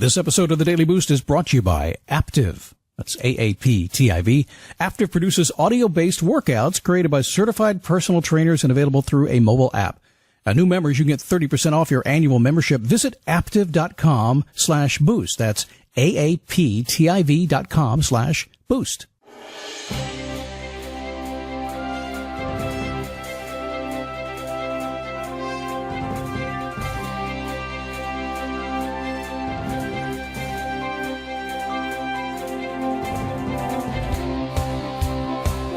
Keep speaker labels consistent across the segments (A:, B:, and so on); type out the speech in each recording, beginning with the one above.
A: This episode of the Daily Boost is brought to you by Aptiv. That's AAPTIV. Aptiv produces audio-based workouts created by certified personal trainers and available through a mobile app. New members, you can get 30% off your annual membership. Visit aptiv.com/boost. That's AAPTIV.com/boost.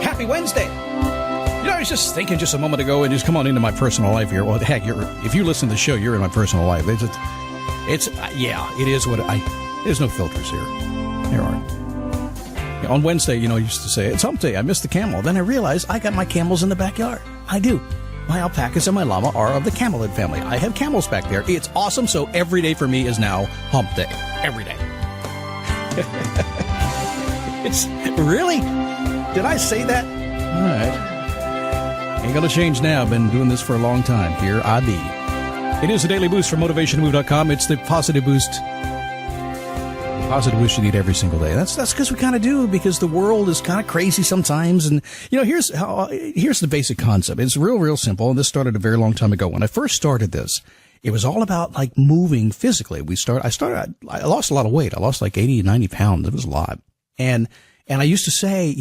A: Happy Wednesday. You know, I was just thinking just a moment ago, and just come on into my personal life here. Well, heck, if you listen to the show, you're in my personal life. It is what there's no filters here. There aren't. On Wednesday, I used to say, it's hump day. I missed the camel. Then I realized I got my camels in the backyard. I do. My alpacas and my llama are of the camelid family. I have camels back there. It's awesome. So every day for me is now hump day. Every day. It's really... Did I say that? All right. Ain't gonna change now. I've been doing this for a long time. Here I be. It is the Daily Boost from MotivationMove.com. It's the positive boost. Positive boost you need every single day. That's because we kind of do, because the world is kind of crazy sometimes. And, here's the basic concept. It's real simple. And this started a very long time ago. When I first started this, it was all about like moving physically. I lost a lot of weight. I lost like 80, 90 pounds. It was a lot. And I used to say,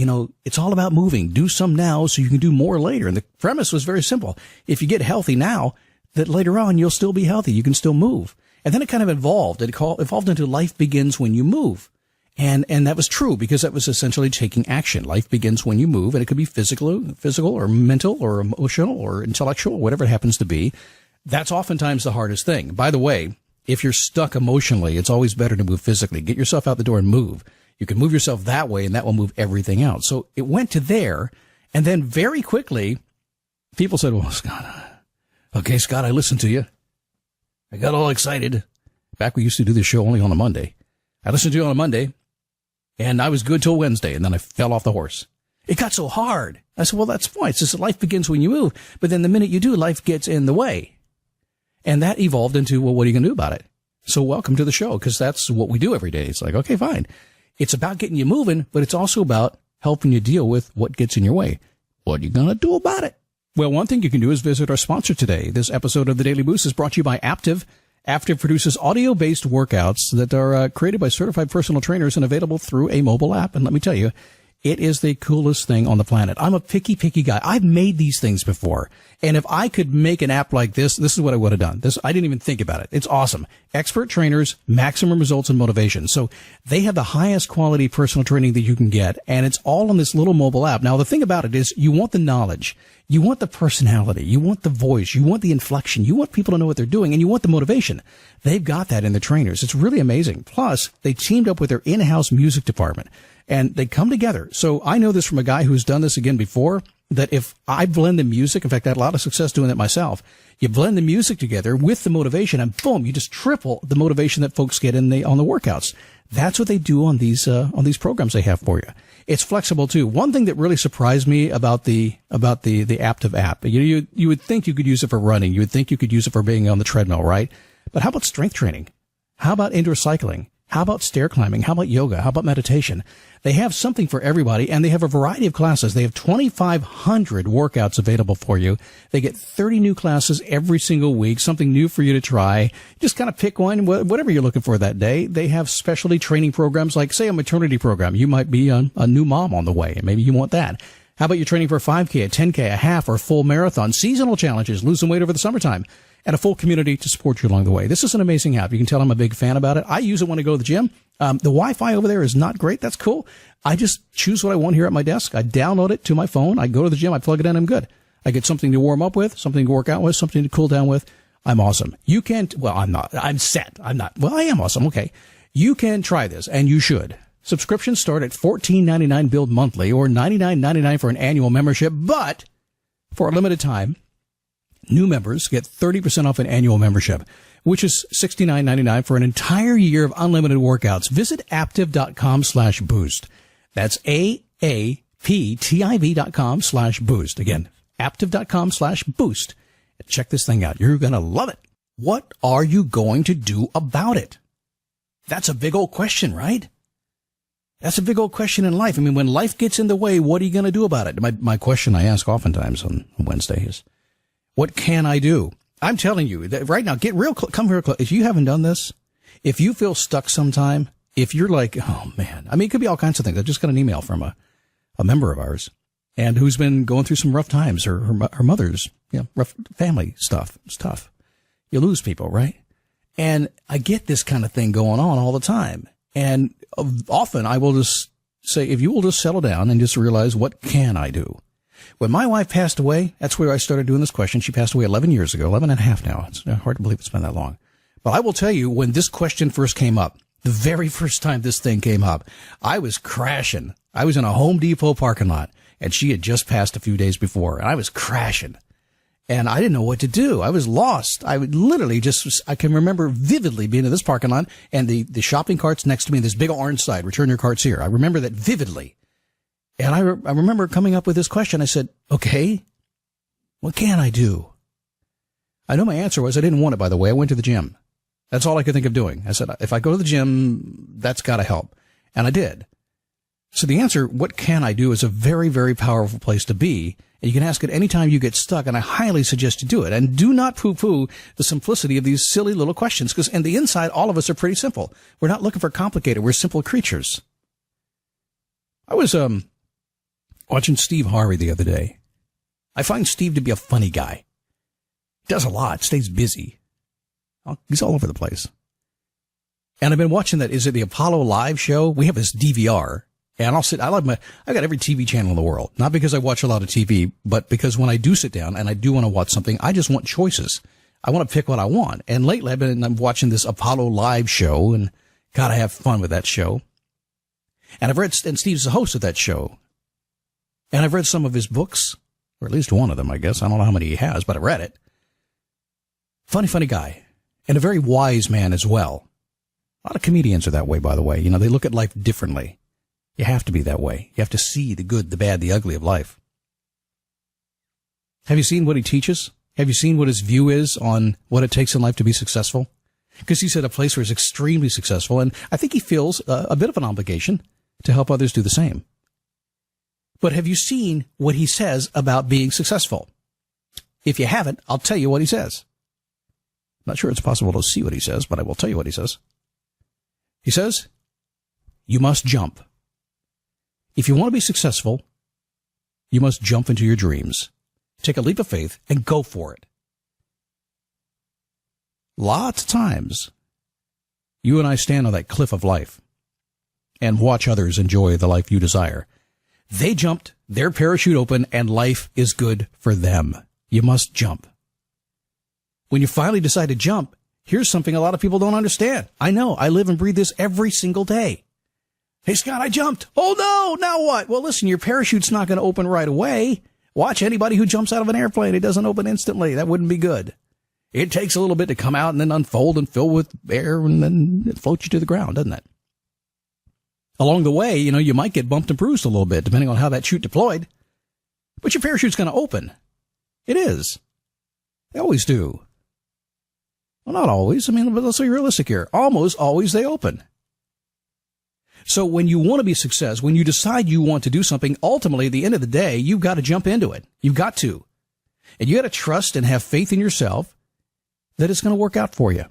A: it's all about moving. Do some now so you can do more later. And the premise was very simple. If you get healthy now, that later on you'll still be healthy. You can still move. And then it kind of evolved. It evolved into life begins when you move. And that was true, because that was essentially taking action. Life begins when you move, and it could be physical or mental or emotional or intellectual, whatever it happens to be. That's oftentimes the hardest thing. By the way, if you're stuck emotionally, it's always better to move physically. Get yourself out the door and move. You can move yourself that way, and that will move everything out. So it went to there, and then very quickly, people said, well, Scott, I listened to you. I got all excited. Back we used to do this show only on a Monday. I listened to you on a Monday, and I was good till Wednesday, and then I fell off the horse. It got so hard. I said, well, that's fine. It's just life begins when you move, but then the minute you do, life gets in the way. And that evolved into, well, what are you going to do about it? So welcome to the show, because that's what we do every day. It's like, okay, fine. It's about getting you moving, but it's also about helping you deal with what gets in your way. What are you going to do about it? Well, one thing you can do is visit our sponsor today. This episode of the Daily Boost is brought to you by Aptiv. Aptiv produces audio-based workouts that are created by certified personal trainers and available through a mobile app. And let me tell you, it is the coolest thing on the planet. I'm a picky guy. I've made these things before. And if I could make an app like this is what I would have done. I didn't even think about it. It's awesome. Expert trainers, maximum results and motivation. So they have the highest quality personal training that you can get. And it's all on this little mobile app. Now, the thing about it is you want the knowledge. You want the personality. You want the voice. You want the inflection. You want people to know what they're doing, and you want the motivation. They've got that in the trainers. It's really amazing. Plus, they teamed up with their in-house music department, and they come together. So I know this from a guy who's done this again before, that if I blend the music, in fact, I had a lot of success doing it myself. You blend the music together with the motivation, and boom, you just triple the motivation that folks get on the workouts. That's what they do on these programs they have for you. It's flexible too. One thing that really surprised me about the Aptiv app, you would think you could use it for running. You would think you could use it for being on the treadmill, right? But how about strength training? How about indoor cycling? How about stair climbing? How about yoga? How about meditation? They have something for everybody, and they have a variety of classes. They have 2,500 workouts available for you. They get 30 new classes every single week, something new for you to try. Just kind of pick one, whatever you're looking for that day. They have specialty training programs, like, say, a maternity program. You might be a new mom on the way, and maybe you want that. How about your training for a 5K, a 10K, a half, or a full marathon? Seasonal challenges, lose some weight over the summertime, and a full community to support you along the way. This is an amazing app. You can tell I'm a big fan about it. I use it when I go to the gym. The Wi-Fi over there is not great. That's cool. I just choose what I want here at my desk. I download it to my phone. I go to the gym. I plug it in. I'm good. I get something to warm up with, something to work out with, something to cool down with. I'm awesome. You can, well, I'm not. I'm set. I'm not. Well, I am awesome. Okay. You can try this, and you should. Subscriptions start at $14.99 billed monthly or $99.99 for an annual membership. But for a limited time, new members get 30% off an annual membership, which is $69.99 for an entire year of unlimited workouts. Visit aptiv.com/boost. That's AAPTIV.com/boost. Again, aptiv.com/boost. Check this thing out. You're going to love it. What are you going to do about it? That's a big old question, right? That's a big old question in life. I mean, when life gets in the way, what are you going to do about it? My question I ask oftentimes on Wednesday is, what can I do? I'm telling you that right now, come real close. If you haven't done this, if you feel stuck sometime, if you're like, oh man, I mean, it could be all kinds of things. I just got an email from a member of ours and who's been going through some rough times. Her mother's, rough family stuff. It's tough. You lose people, right? And I get this kind of thing going on all the time. And often I will just say, if you will just settle down and just realize, what can I do? When my wife passed away, that's where I started doing this question. She passed away 11 years ago, 11 and a half now. It's hard to believe it's been that long. But I will tell you, when this question first came up, the very first time this thing came up, I was crashing. I was in a Home Depot parking lot, and she had just passed a few days before, and I was crashing. And I didn't know what to do. I was lost. I would literally I can remember vividly being in this parking lot and the shopping carts next to me, this big orange side, return your carts here. I remember that vividly. And I remember coming up with this question. I said, okay, what can I do? I know my answer was, I didn't want it, by the way. I went to the gym. That's all I could think of doing. I said, if I go to the gym, that's got to help. And I did. So the answer, what can I do, is a very, very powerful place to be. And you can ask it anytime you get stuck, and I highly suggest you do it. And do not poo-poo the simplicity of these silly little questions, because in the inside, all of us are pretty simple. We're not looking for complicated. We're simple creatures. I was watching Steve Harvey the other day. I find Steve to be a funny guy. He does a lot, stays busy. He's all over the place. And I've been watching that. Is it the Apollo Live show? We have this DVR. And I got every TV channel in the world. Not because I watch a lot of TV, but because when I do sit down and I do want to watch something, I just want choices. I want to pick what I want. And lately I'm watching this Apollo Live show, and gotta have fun with that show. And and Steve's the host of that show. And I've read some of his books, or at least one of them, I guess. I don't know how many he has, but I read it. Funny guy. And a very wise man as well. A lot of comedians are that way, by the way. They look at life differently. You have to be that way. You have to see the good, the bad, the ugly of life. Have you seen what he teaches? Have you seen what his view is on what it takes in life to be successful? Because he's at a place where he's extremely successful, and I think he feels a bit of an obligation to help others do the same. But have you seen what he says about being successful? If you haven't, I'll tell you what he says. I'm not sure it's possible to see what he says, but I will tell you what he says. He says, you must jump. If you want to be successful, you must jump into your dreams. Take a leap of faith and go for it. Lots of times, you and I stand on that cliff of life and watch others enjoy the life you desire. They jumped, their parachute open, and life is good for them. You must jump. When you finally decide to jump, here's something a lot of people don't understand. I know, I live and breathe this every single day. Hey, Scott, I jumped. Oh, no, now what? Well, listen, your parachute's not going to open right away. Watch anybody who jumps out of an airplane. It doesn't open instantly. That wouldn't be good. It takes a little bit to come out and then unfold and fill with air, and then it floats you to the ground, doesn't it? Along the way, you might get bumped and bruised a little bit, depending on how that chute deployed. But your parachute's going to open. It is. They always do. Well, not always. But let's be realistic here. Almost always they open. So when you want to be a success, when you decide you want to do something, ultimately, at the end of the day, you've got to jump into it. You've got to. And you got to trust and have faith in yourself that it's going to work out for you.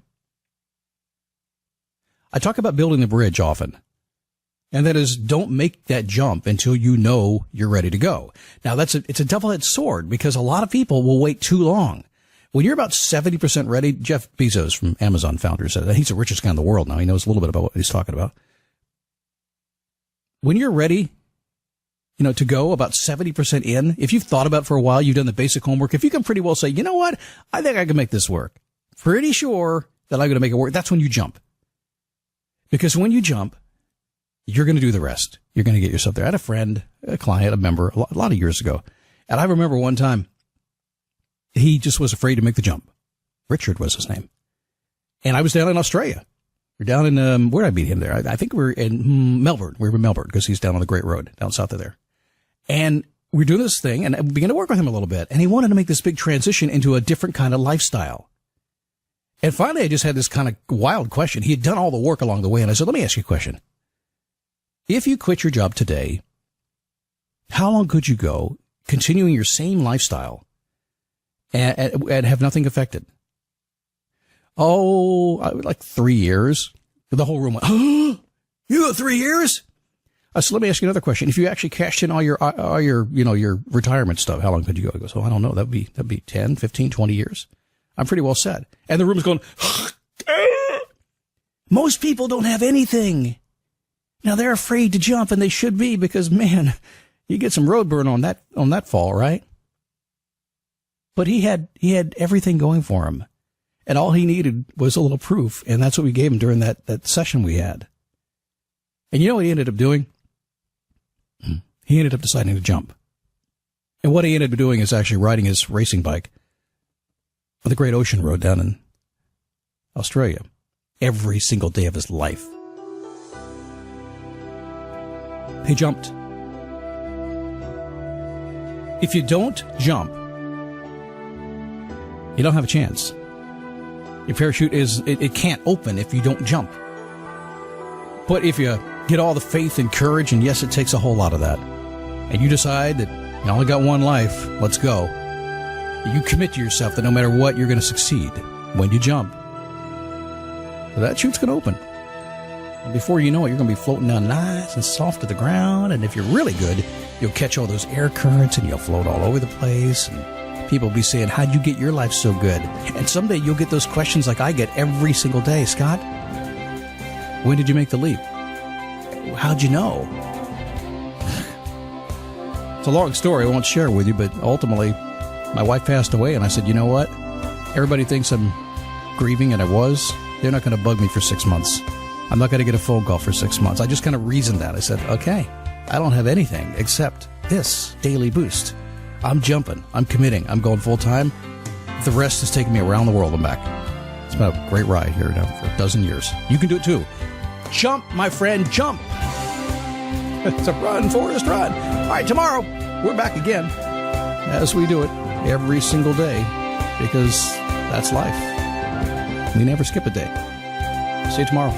A: I talk about building the bridge often. And that is, don't make that jump until you know you're ready to go. Now, it's a double-edged sword, because a lot of people will wait too long. When you're about 70% ready, Jeff Bezos from Amazon founder said that he's the richest guy in the world now. He knows a little bit about what he's talking about. When you're ready, to go about 70% in, if you've thought about it for a while, you've done the basic homework, if you can pretty well say, you know what, I think I can make this work. Pretty sure that I'm going to make it work. That's when you jump. Because when you jump, you're going to do the rest. You're going to get yourself there. I had a friend, a client, a member, a lot of years ago. And I remember one time, he just was afraid to make the jump. Richard was his name. And I was down in Australia. We're down in, where did I meet him there? I think we're in Melbourne. We were in Melbourne because he's down on the Great Road, down south of there. And we're doing this thing, and I began to work with him a little bit. And he wanted to make this big transition into a different kind of lifestyle. And finally, I just had this kind of wild question. He had done all the work along the way, and I said, let me ask you a question. If you quit your job today, how long could you go continuing your same lifestyle and have nothing affected? Oh, like 3 years. The whole room went, oh, you go 3 years? I said, let me ask you another question. If you actually cashed in all your your retirement stuff, how long could you go? He goes, oh, I don't know. That'd be 10, 15, 20 years. I'm pretty well set. And the room's going, most people don't have anything. Now they're afraid to jump, and they should be, because man, you get some road burn on that fall, right? But he had everything going for him. And all he needed was a little proof, and that's what we gave him during that session we had. And you know what he ended up doing? He ended up deciding to jump. And what he ended up doing is actually riding his racing bike on the Great Ocean Road down in Australia every single day of his life. He jumped. If you don't jump, you don't have a chance. Your parachute it can't open if you don't jump. But if you get all the faith and courage, and yes, it takes a whole lot of that, and you decide that you only got one life, let's go. You commit to yourself that no matter what, you're going to succeed when you jump. That chute's going to open. And before you know it, you're going to be floating down nice and soft to the ground, and if you're really good, you'll catch all those air currents, and you'll float all over the place, and people will be saying, how'd you get your life so good? And someday you'll get those questions like I get every single day. Scott, when did you make the leap? How'd you know? It's a long story. I won't share it with you, but ultimately, my wife passed away, and I said, you know what? Everybody thinks I'm grieving, and I was. They're not going to bug me for 6 months. I'm not going to get a phone call for 6 months. I just kind of reasoned that. I said, okay, I don't have anything except this daily boost. I'm jumping. I'm committing. I'm going full time. The rest is taking me around the world and back. It's been a great ride here now for a dozen years. You can do it too. Jump, my friend, jump. It's a run, Forrest, run. All right, tomorrow we're back again as we do it every single day, because that's life. We never skip a day. See you tomorrow.